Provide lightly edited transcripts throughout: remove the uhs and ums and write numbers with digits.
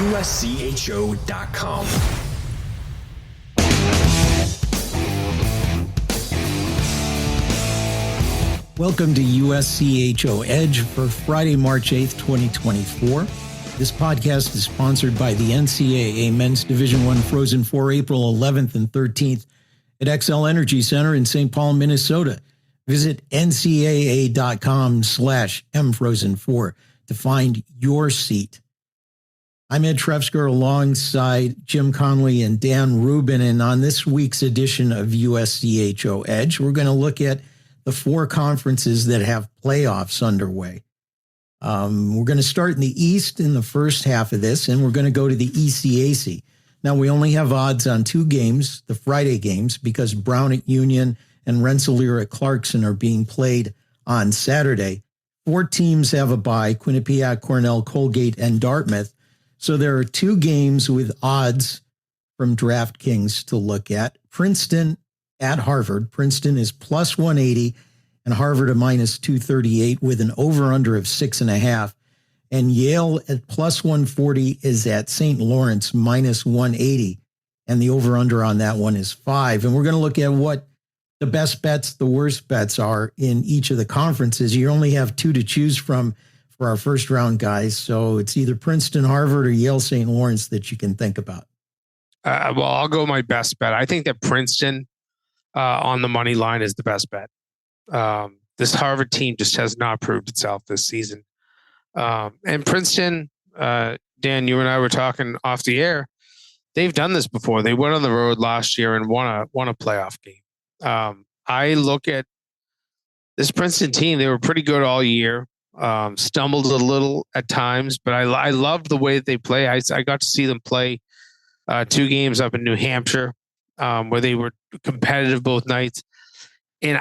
USCHO.com. Welcome to USCHO Edge for Friday, March 8th, 2024. This podcast is sponsored by the NCAA Men's Division I Frozen Four, April 11th and 13th at XL Energy Center in St. Paul, Minnesota. Visit ncaa.com/mfrozen4 to find your seat. I'm Ed Trefzger alongside Jim Connelly and Dan Rubin, and on this week's edition of USCHO Edge, we're going to look at the four conferences that have playoffs underway. We're going to start in the East in the first half of this, and we're going to go to the ECAC. Now, we only have odds on two games, the Friday games, because Brown at Union and Rensselaer at Clarkson are being played on Saturday. Four teams have a bye: Quinnipiac, Cornell, Colgate, and Dartmouth. So there are two games with odds from DraftKings to look at. Princeton at Harvard. Princeton is plus 180 and Harvard a minus 238 with an over-under of 6.5. And Yale at plus 140 is at St. Lawrence minus 180. And the over-under on that one is 5. And we're going to look at what the best bets, the worst bets are in each of the conferences. You only have two to choose from for our first round, guys. So it's either Princeton, Harvard, or Yale, St. Lawrence that you can think about. Well, I'll go my best bet. I think that Princeton on the money line is the best bet. This Harvard team just has not proved itself this season. And Princeton, Dan, you and I were talking off the air. They've done this before. They went on the road last year and won a playoff game. I look at this Princeton team. They were pretty good all year. Stumbled a little at times, but I love the way that they play. I got to see them play two games up in New Hampshire where they were competitive both nights. And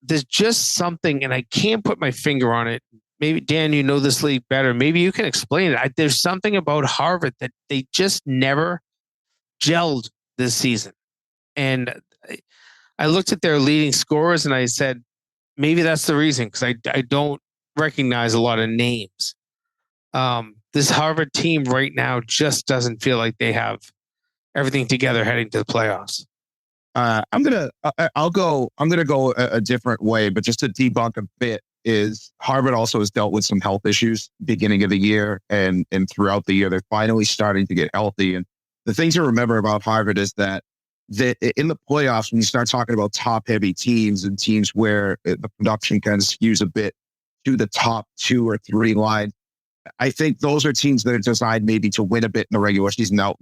there's just something, and I can't put my finger on it. Maybe, Dan, you know this league better. Maybe you can explain it. There's something about Harvard that they just never gelled this season. And I looked at their leading scorers and I said, maybe that's the reason, because I don't recognize a lot of names. This Harvard team right now just doesn't feel like they have everything together heading to the playoffs. I'm gonna go a different way, but just to debunk a bit, is Harvard also has dealt with some health issues beginning of the year and throughout the year. They're finally starting to get healthy. And the thing to remember about Harvard is that in the playoffs, when you start talking about top heavy teams and teams where the production kind of skews a bit to the top 2 or 3 line, I think those are teams that are designed maybe to win a bit in the regular season. Now,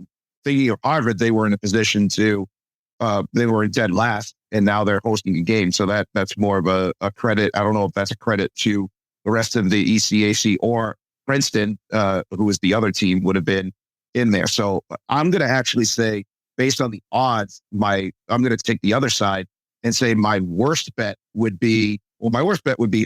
thinking of Harvard, they were in a position to, they were in dead last, and now they're hosting a game. So that's more of a credit. I don't know if that's a credit to the rest of the ECAC or Princeton, who was the other team, would have been in there. So I'm going to actually say, based on the odds, I'm going to take the other side and say my worst bet would be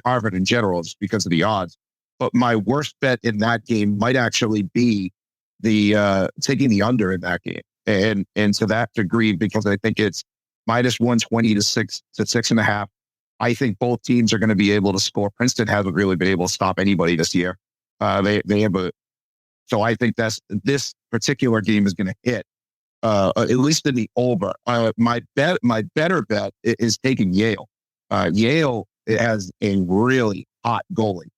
Harvard in general, just because of the odds. But my worst bet in that game might actually be the taking the under in that game. And to that degree, because I think it's minus 120 to 6.5. I think both teams are going to be able to score. Princeton hasn't really been able to stop anybody this year. So I think this particular game is going to hit, at least in the over. My better bet is taking Yale. Yale has a really hot goalie,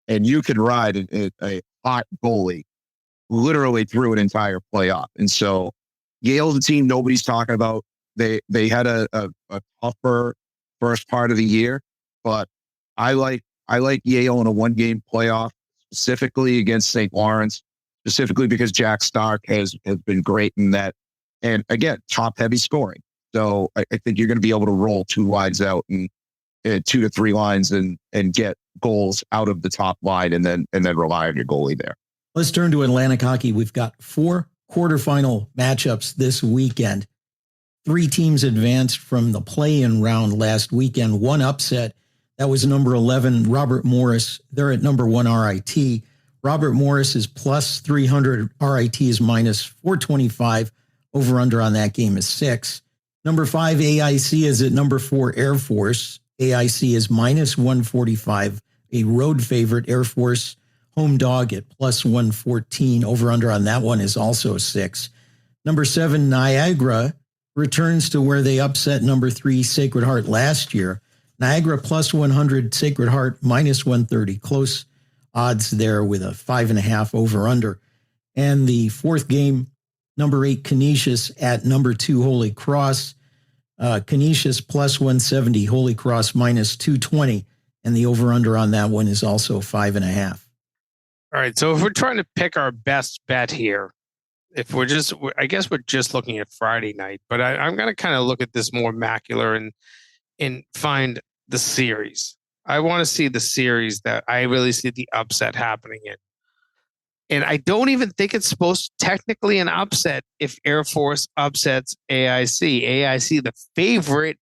and you could ride a hot goalie literally through an entire playoff. And so Yale's a team nobody's talking about. They had a tougher first part of the year, but I like Yale in a 1-game playoff, specifically against St. Lawrence, specifically because Jack Stark has been great in that. And again, top heavy scoring. So I think you're going to be able to roll 2 lines out and 2 to 3 lines and get goals out of the top line and then rely on your goalie there. Let's turn to Atlantic hockey. We've got 4 quarterfinal matchups this weekend. 3 teams advanced from the play-in round last weekend. 1 upset. That was number 11, Robert Morris. They're at number 1, RIT. Robert Morris is plus 300. RIT is minus 425. Over under on that game is 6. Number 5, AIC is at number 4, Air Force. AIC is minus 145. A road favorite. Air Force home dog at plus 114. Over under on that one is also 6. Number 7, Niagara returns to where they upset number 3, Sacred Heart last year. Niagara plus 100, Sacred Heart minus 130. Close odds there with a 5.5 over under. And the fourth game, number 8, Canisius at number 2, Holy Cross. Canisius plus 170, Holy Cross minus 220. And the over under on that one is also 5.5. All right. So if we're trying to pick our best bet here, I guess we're just looking at Friday night, but I'm going to kind of look at this more macular and find the series. I want to see the series that I really see the upset happening in. And I don't even think it's supposed to technically an upset if Air Force upsets AIC. AIC, the favorite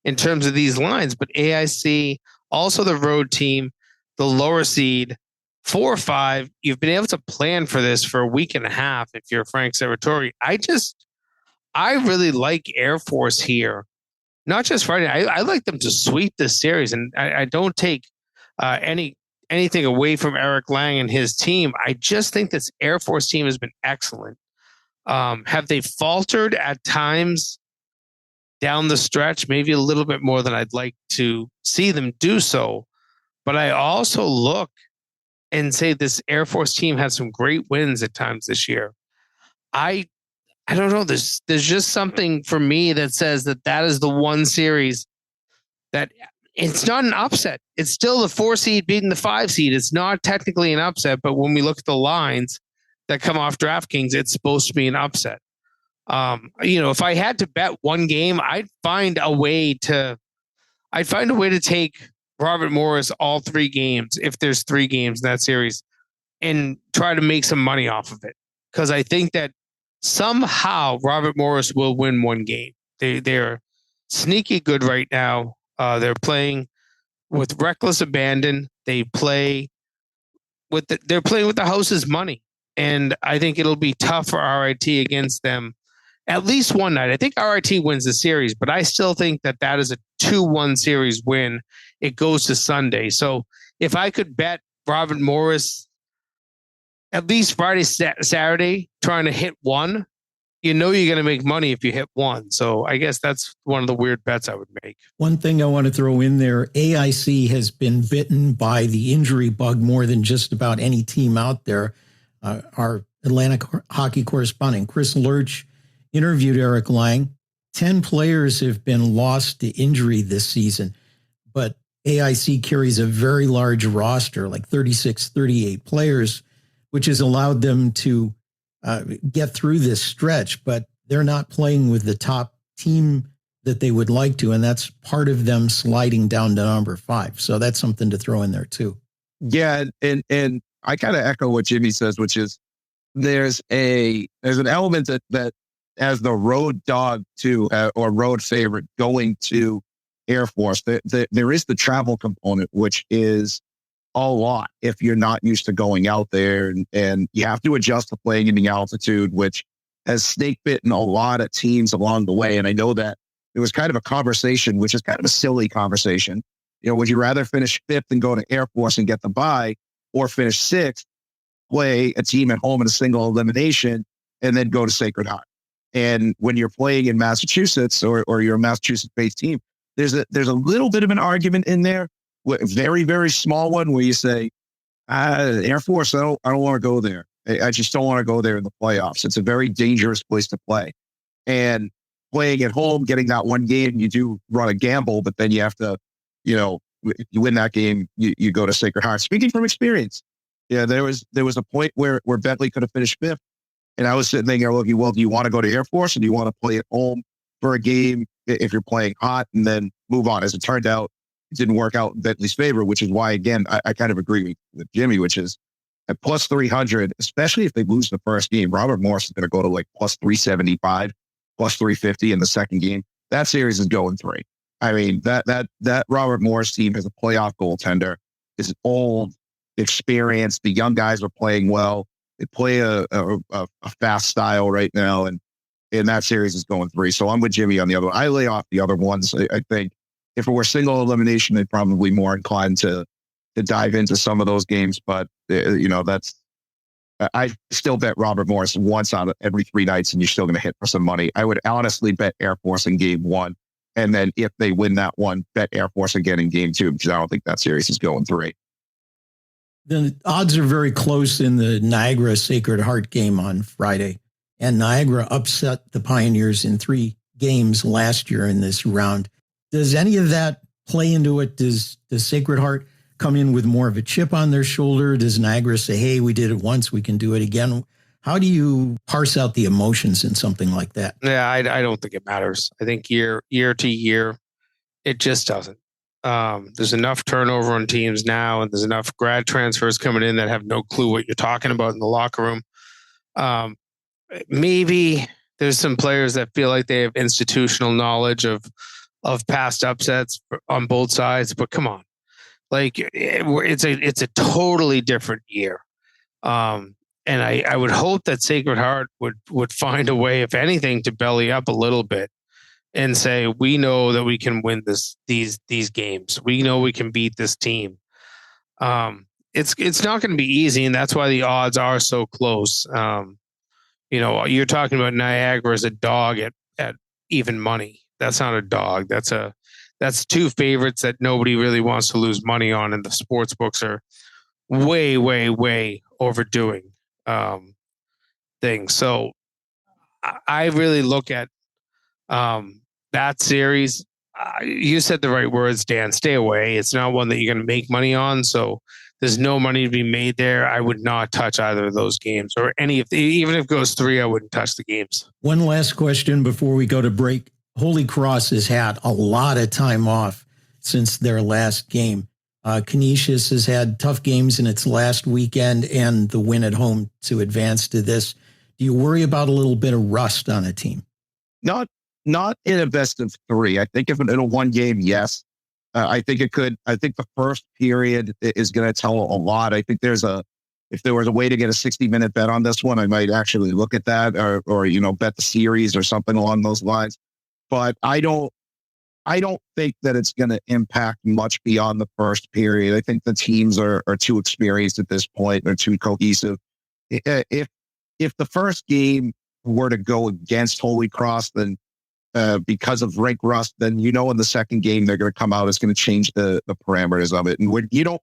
in terms of these lines, but AIC, also the road team, the lower seed, 4 or 5. You've been able to plan for this for a week and a half if you're Frank Serratori. I really like Air Force here. Not just Friday. I like them to sweep this series, and I don't take anything away from Eric Lang and his team. I just think this Air Force team has been excellent. Have they faltered at times down the stretch? Maybe a little bit more than I'd like to see them do so. But I also look and say this Air Force team has some great wins at times this year. I don't know. There's just something for me that says that is the one series that it's not an upset. It's still the 4 seed beating the 5 seed. It's not technically an upset, but when we look at the lines that come off DraftKings, it's supposed to be an upset. If I had to bet one game, I'd find a way to take Robert Morris all 3 games, if there's 3 games in that series, and try to make some money off of it. Because I think that somehow Robert Morris will win one game. They're sneaky good right now. They're playing with reckless abandon. They're playing with the house's money. And I think it'll be tough for RIT against them at least one night. I think RIT wins the series, but I still think that is a 2-1 series win. It goes to Sunday. So if I could bet Robert Morris at least Friday, Saturday, trying to hit 1, you're going to make money if you hit 1. So I guess that's one of the weird bets I would make. One thing I want to throw in there, AIC has been bitten by the injury bug more than just about any team out there. Our Atlantic hockey correspondent, Chris Lurch, interviewed Eric Lang. 10 players have been lost to injury this season, but AIC carries a very large roster, like 36, 38 players, which has allowed them to get through this stretch, but they're not playing with the top team that they would like to, and that's part of them sliding down to number 5. So that's something to throw in there too. Yeah, and I kind of echo what Jimmy says, which is there's an element that as the road dog to or road favorite going to Air Force, there is the travel component, which is a lot if you're not used to going out there, and you have to adjust to playing in the altitude, which has snake bitten a lot of teams along the way. And I know that it was kind of a conversation, which is kind of a silly conversation. Would you rather finish 5th and go to Air Force and get the bye, or finish 6th, play a team at home in a single elimination, and then go to Sacred Heart? And when you're playing in Massachusetts or you're a Massachusetts-based team, there's a little bit of an argument in there, a very, very small one, where you say, Air Force, I don't want to go there. I just don't want to go there in the playoffs. It's a very dangerous place to play. And playing at home, getting that one game, you do run a gamble, but then you have to, you win that game, you go to Sacred Heart. Speaking from experience, there was a point where Bentley could have finished 5th. And I was sitting there looking, well, do you want to go to Air Force, or do you want to play at home for a game if you're playing hot and then move on? As it turned out, it didn't work out in Bentley's favor, which is why, again, I kind of agree with Jimmy, which is at plus 300, especially if they lose the first game. Robert Morris is going to go to like plus 375, plus 350 in the second game. That series is going 3. I mean, that Robert Morris team has a playoff goaltender, is old, experienced. The young guys are playing well. They play a fast style right now, and that series is going 3. So I'm with Jimmy on the other one. I lay off the other ones. I think if it were single elimination, they'd probably more inclined to dive into some of those games, but I still bet Robert Morris once out of every 3 nights, and you're still going to hit for some money. I would honestly bet Air Force in game 1. And then if they win that one, bet Air Force again in game 2, because I don't think that series is going 3. The odds are very close in the Niagara Sacred Heart game on Friday. And Niagara upset the Pioneers in 3 games last year in this round. Does any of that play into it? Does Sacred Heart come in with more of a chip on their shoulder? Does Niagara say, hey, we did it once, we can do it again? How do you parse out the emotions in something like that? Yeah, I don't think it matters. I think year to year, it just doesn't. There's enough turnover on teams now, and there's enough grad transfers coming in that have no clue what you're talking about in the locker room. Maybe there's some players that feel like they have institutional knowledge of past upsets on both sides, but come on, like it's a totally different year. And I would hope that Sacred Heart would find a way, if anything, to belly up a little bit and say, we know that we can win these games. We know we can beat this team. It's not going to be easy, and that's why the odds are so close. You're talking about Niagara as a dog at even money. That's not a dog. That's 2 favorites that nobody really wants to lose money on, and the sports books are way, way, way overdoing things. So I really look at that series. You said the right words, Dan. Stay away. It's not one that you're going to make money on. So there's no money to be made there. I would not touch either of those games, or any of even if it goes 3, I wouldn't touch the games. One last question before we go to break. Holy Cross has had a lot of time off since their last game. Canisius has had tough games in its last weekend and the win at home to advance to this. Do you worry about a little bit of rust on a team? Not in a best of 3. I think if in a 1 game, yes. I think it could. I think the first period is going to tell a lot. I think if there was a way to get a 60-minute bet on this one, I might actually look at that, or bet the series or something along those lines. But I don't think that it's going to impact much beyond the first period. I think the teams are too experienced at this point. They're too cohesive. If the first game were to go against Holy Cross, then because of rink rust, then in the second game they're going to come out. It's going to change the parameters of it. And when you don't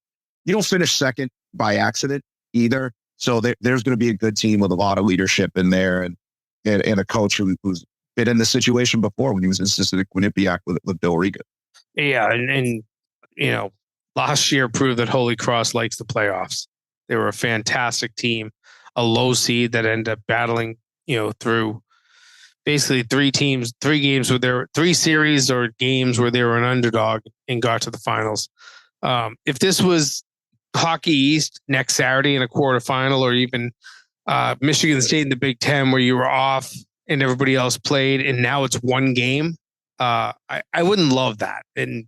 finish second by accident either. So there's going to be a good team with a lot of leadership in there, and a coach who's been in this situation before when he was assistant at Quinnipiac with Bill Regan. Yeah, and last year proved that Holy Cross likes the playoffs. They were a fantastic team, a low seed that ended up battling through basically 3 games where there were 3 series or games where they were an underdog and got to the finals. If this was Hockey East next Saturday in a quarterfinal, or even Michigan State in the Big Ten where you were off and everybody else played, and now it's 1 game, I wouldn't love that. And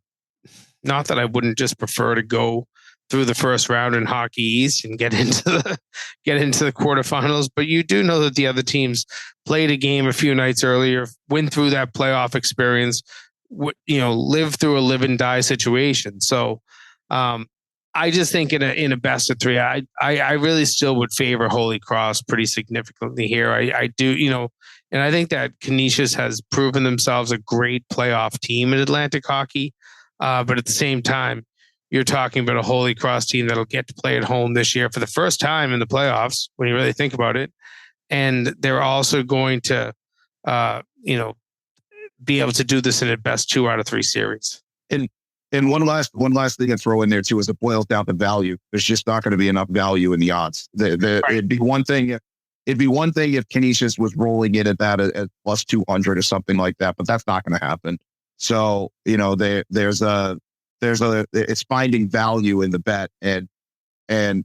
not that I wouldn't just prefer to go through the first round in Hockey East and get into the quarterfinals, but you do know that the other teams played a game a few nights earlier, went through that playoff experience, live through a live and die situation. So I just think in a best of 3, I really still would favor Holy Cross pretty significantly here. I do, and I think that Canisius has proven themselves a great playoff team in Atlantic hockey. But at the same time, you're talking about a Holy Cross team that'll get to play at home this year for the first time in the playoffs, when you really think about it. And they're also going to, be able to do this in a best 2 out of 3 series. And one last thing to throw in there too is it boils down to value. There's just not going to be enough value in the odds. Right. It'd be one thing if Canisius was rolling in at that at plus 200 or something like that, but that's not going to happen. So it's finding value in the bet, and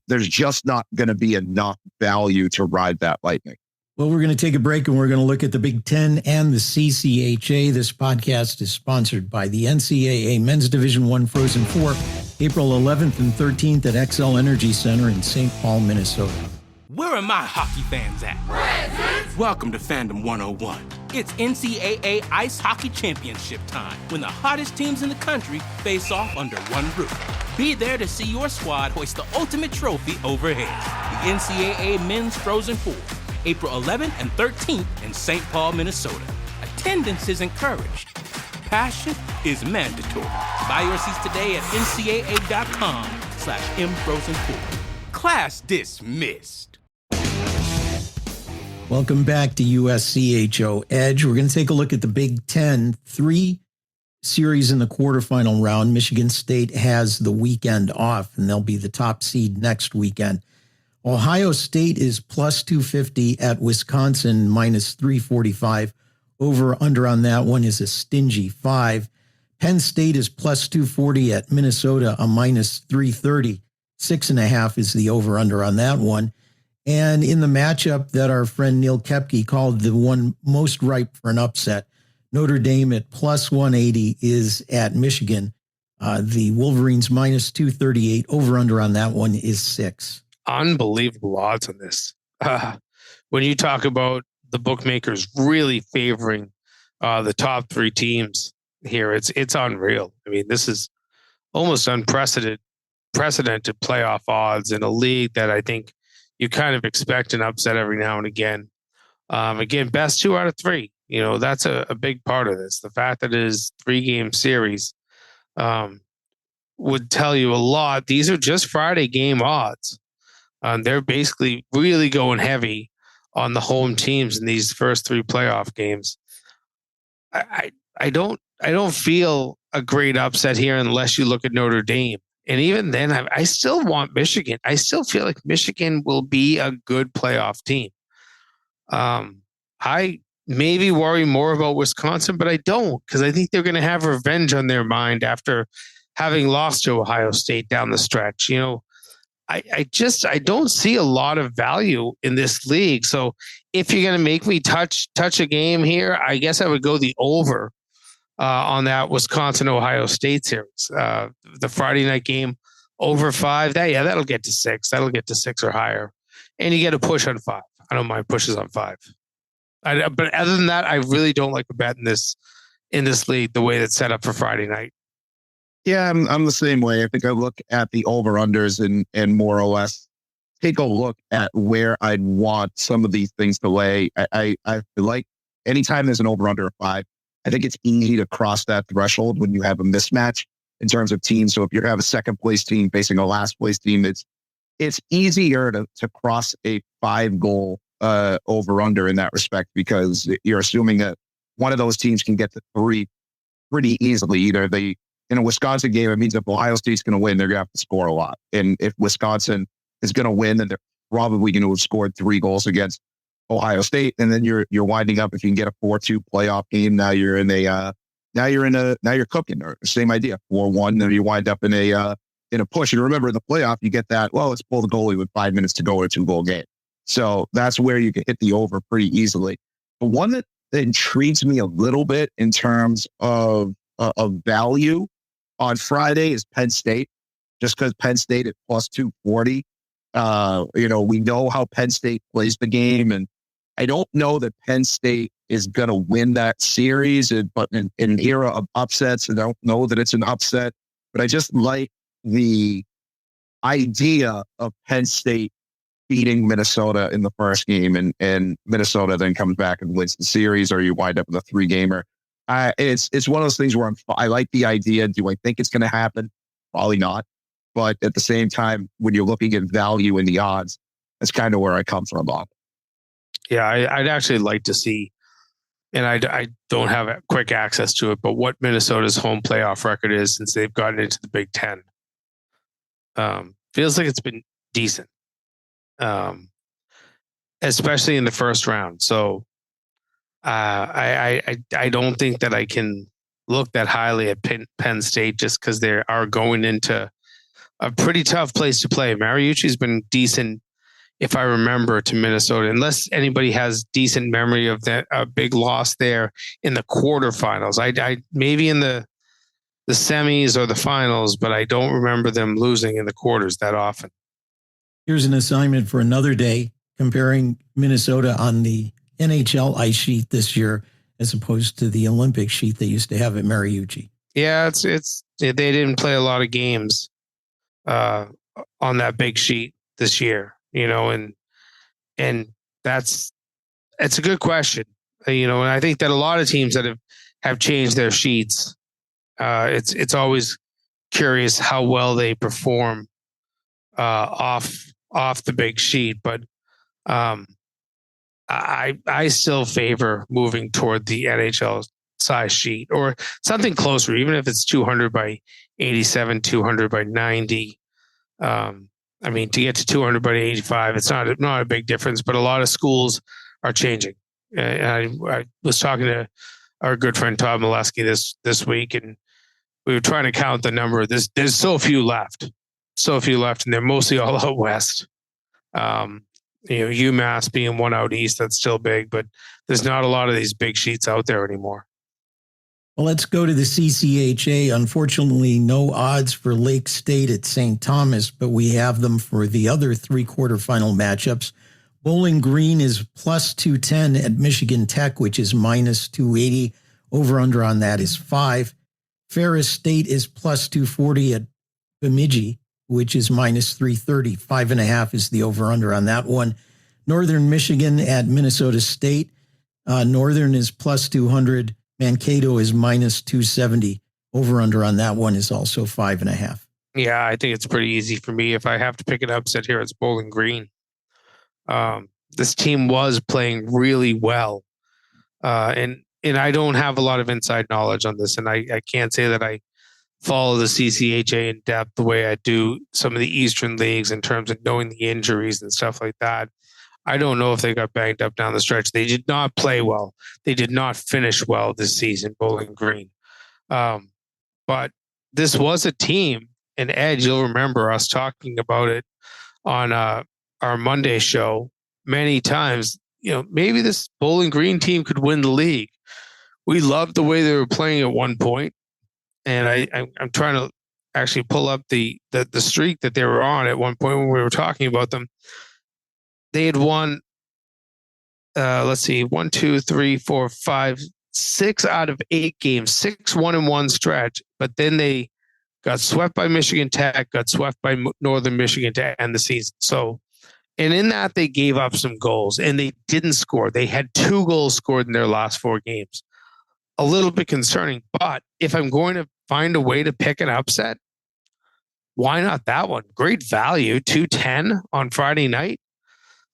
there's just not going to be enough value to ride that lightning. Well, we're going to take a break, and we're going to look at the Big Ten and the CCHA. This podcast is sponsored by the NCAA Men's Division I Frozen Four, April 11th and 13th at XL Energy Center in St. Paul, Minnesota. Where are my hockey fans at? Present! Welcome to Fandom 101. It's NCAA Ice Hockey Championship time, when the hottest teams in the country face off under one roof. Be there to see your squad hoist the ultimate trophy overhead. The NCAA Men's Frozen Four, April 11th and 13th in St. Paul, Minnesota. Attendance is encouraged. Passion is mandatory. Buy your seats today at ncaa.com/mfrozen4. Class dismissed. Welcome back to USCHO Edge. We're going to take a look at the Big Ten. 3 series in the quarterfinal round. Michigan State has the weekend off, and they'll be the top seed next weekend. Ohio State is plus 250 at Wisconsin, minus 345. Over under on that one is a stingy 5. Penn State is plus 240 at Minnesota, a minus 330. 6.5 is the over under on that one. And in the matchup that our friend Neil Koepke called the one most ripe for an upset, Notre Dame at plus 180 is at Michigan. The Wolverines minus 238. Over under on that one is 6. Unbelievable odds on this. When you talk about the bookmakers really favoring the top 3 teams here, it's unreal. I mean, this is almost unprecedented playoff odds in a league that I think you kind of expect an upset every now and again. Again, best 2 out of 3. You know, that's a big part of this. The fact that it is 3-game series would tell you a lot. These are just Friday game odds. They're basically really going heavy on the home teams in these first 3 playoff games. I don't feel a great upset here unless you look at Notre Dame. And even then, I still want Michigan. I still feel like Michigan will be a good playoff team. I maybe worry more about Wisconsin, but I don't, because I think they're going to have revenge on their mind after having lost to Ohio State down the stretch. You know, I don't see a lot of value in this league. So if you're going to make me touch a game here, I guess I would go the over on that Wisconsin-Ohio State series. The Friday night game over 5, that'll get to 6. That'll get to 6 or higher. And you get a push on 5. I don't mind pushes on 5. But other than that, I really don't like a bet in this league, the way that's set up for Friday night. Yeah, I'm the same way. I think I look at the over-unders and more or less take a look at where I'd want some of these things to lay. I feel like anytime there's an over-under of 5, I think it's easy to cross that threshold when you have a mismatch in terms of teams. So if you have a second place team facing a last place team, it's easier to cross a 5-goal over-under in that respect, because you're assuming that one of those teams can get to 3 pretty easily. Either in a Wisconsin game, it means if Ohio State's going to win, they're going to have to score a lot. And if Wisconsin is going to win, then they're probably going to have scored 3 goals against Ohio State. And then you're winding up, if you can get a 4-2 playoff game, now you're cooking. Or same idea, 4-1, then you wind up in a push. And remember, in the playoff, you get that, well, let's pull the goalie with 5 minutes to go in a 2-goal game. So that's where you can hit the over pretty easily. The one that intrigues me a little bit in terms of value on Friday is Penn State, just because Penn State at plus 240. We know how Penn State plays the game, and I don't know that Penn State is going to win that series, but in an era of upsets, I don't know that it's an upset, but I just like the idea of Penn State beating Minnesota in the first game, and Minnesota then comes back and wins the series, or you wind up with a 3-gamer. It's one of those things where I like the idea. Do I think it's going to happen? Probably not. But at the same time, when you're looking at value in the odds, that's kind of where I come from, Bob. Yeah, I'd actually like to see, and I don't have quick access to it, but what Minnesota's home playoff record is since they've gotten into the Big Ten. Feels like it's been decent, especially in the first round. So I don't think that I can look that highly at Penn State just because they are going into a pretty tough place to play. Mariucci's been decent, if I remember, to Minnesota, unless anybody has decent memory of that big loss there in the quarterfinals. I maybe in the semis or the finals, but I don't remember them losing in the quarters that often. Here's an assignment for another day. comparing Minnesota on the NHL ice sheet this year as opposed to the Olympic sheet they used to have at Mariucci. Yeah, it's they didn't play a lot of games on that big sheet this year, and it's a good question, and I think that a lot of teams that have changed their sheets, it's always curious how well they perform off the big sheet, but I still favor moving toward the NHL size sheet or something closer, even if it's 200 by 87, 200 by 90. To get to 200 by 85, it's not a big difference, but a lot of schools are changing. I was talking to our good friend Todd Molesky this week, and we were trying to count the number. There's so few left, and they're mostly all out west. UMass being one out east, that's still big, but there's not a lot of these big sheets out there anymore. Well, let's go to the CCHA. Unfortunately, no odds for Lake State at St. Thomas, but we have them for the other 3 quarterfinal matchups. Bowling Green is plus 210 at Michigan Tech, which is minus 280. Over-under on that is 5. Ferris State is plus 240 at Bemidji, which is minus 330. 5.5 is the over-under on that one. Northern Michigan at Minnesota State. Northern is plus 200. Mankato is minus 270. Over-under on that one is also 5.5. Yeah, I think it's pretty easy for me. If I have to pick an upset here, it's Bowling Green. This team was playing really well. And I don't have a lot of inside knowledge on this, and I can't say that I follow the CCHA in depth the way I do some of the Eastern leagues in terms of knowing the injuries and stuff like that. I don't know if they got banged up down the stretch. They did not play well. They did not finish well this season, Bowling Green. But this was a team, and Ed, you'll remember us talking about it on our Monday show many times. Maybe this Bowling Green team could win the league. We loved the way they were playing at one point, and I'm trying to actually pull up the streak that they were on at one point when we were talking about them. They had won, 1, 2, 3, 4, 5, 6 out of 8 games, 6 1-1 stretch. But then they got swept by Michigan Tech, got swept by Northern Michigan to end the season. So, and in that, they gave up some goals and they didn't score. They had 2 goals scored in their last 4 games. A little bit concerning, but if I'm going to find a way to pick an upset, why not that one? Great value, 210 on Friday night.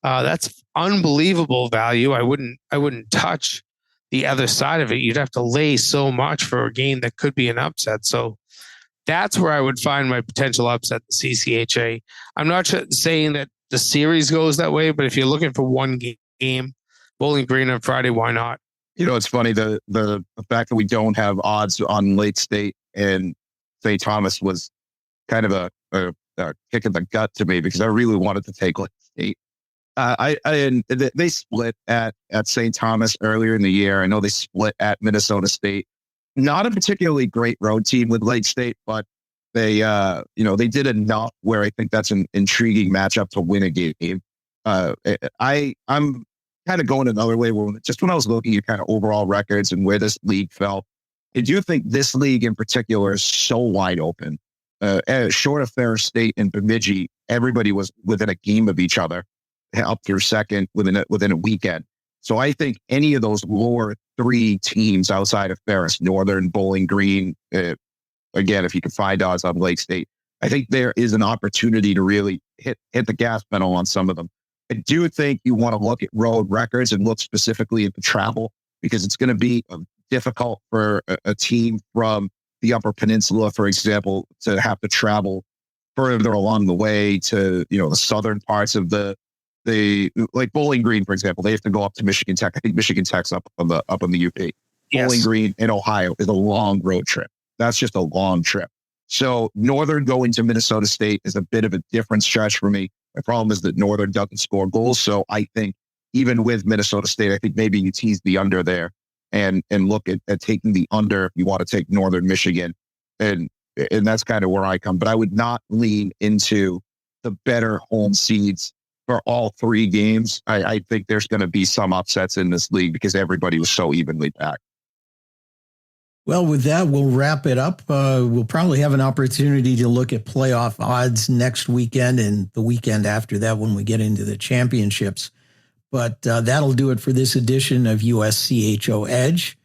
That's unbelievable value. I wouldn't touch the other side of it. You'd have to lay so much for a game that could be an upset. So that's where I would find my potential upset, the CCHA. I'm not saying that the series goes that way, but if you're looking for one game, Bowling Green on Friday, why not? It's funny, the fact that we don't have odds on Lake State and St. Thomas was kind of a kick in the gut to me because I really wanted to take Lake State. They split at St. Thomas earlier in the year. I know they split at Minnesota State. Not a particularly great road team with Lake State, but they did enough where I think that's an intriguing matchup to win a game. I'm kind of going another way. When I was looking at kind of overall records and where this league fell, I do think this league in particular is so wide open. Short of Ferris State and Bemidji, everybody was within a game of each other, up through second within a weekend. So I think any of those lower 3 teams outside of Ferris, Northern, Bowling Green, again, if you can find odds on Lake State, I think there is an opportunity to really hit the gas pedal on some of them. I do think you want to look at road records and look specifically at the travel because it's going to be difficult for a team from the Upper Peninsula, for example, to have to travel further along the way to the southern parts of the like Bowling Green, for example. They have to go up to Michigan Tech. I think Michigan Tech's up on the UP. Yes. Bowling Green in Ohio is a long road trip. That's just a long trip. So Northern going to Minnesota State is a bit of a different stretch for me. The problem is that Northern doesn't score goals. So I think even with Minnesota State, I think maybe you tease the under there and look at taking the under if you want to take Northern Michigan. And that's kind of where I come. But I would not lean into the better home seeds for all 3 games. I think there's going to be some upsets in this league because everybody was so evenly packed. Well, with that, we'll wrap it up. We'll probably have an opportunity to look at playoff odds next weekend and the weekend after that when we get into the championships. But that'll do it for this edition of USCHO Edge.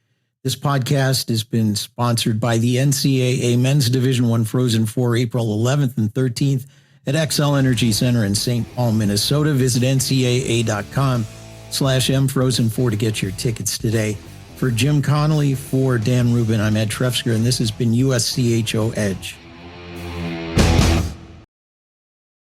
This podcast has been sponsored by the NCAA Men's Division I Frozen Four, April 11th and 13th at XL Energy Center in St. Paul, Minnesota. Visit ncaa.com/mfrozen4 to get your tickets today. For Jim Connelly, for Dan Rubin, I'm Ed Trefzger, and this has been USCHO Edge.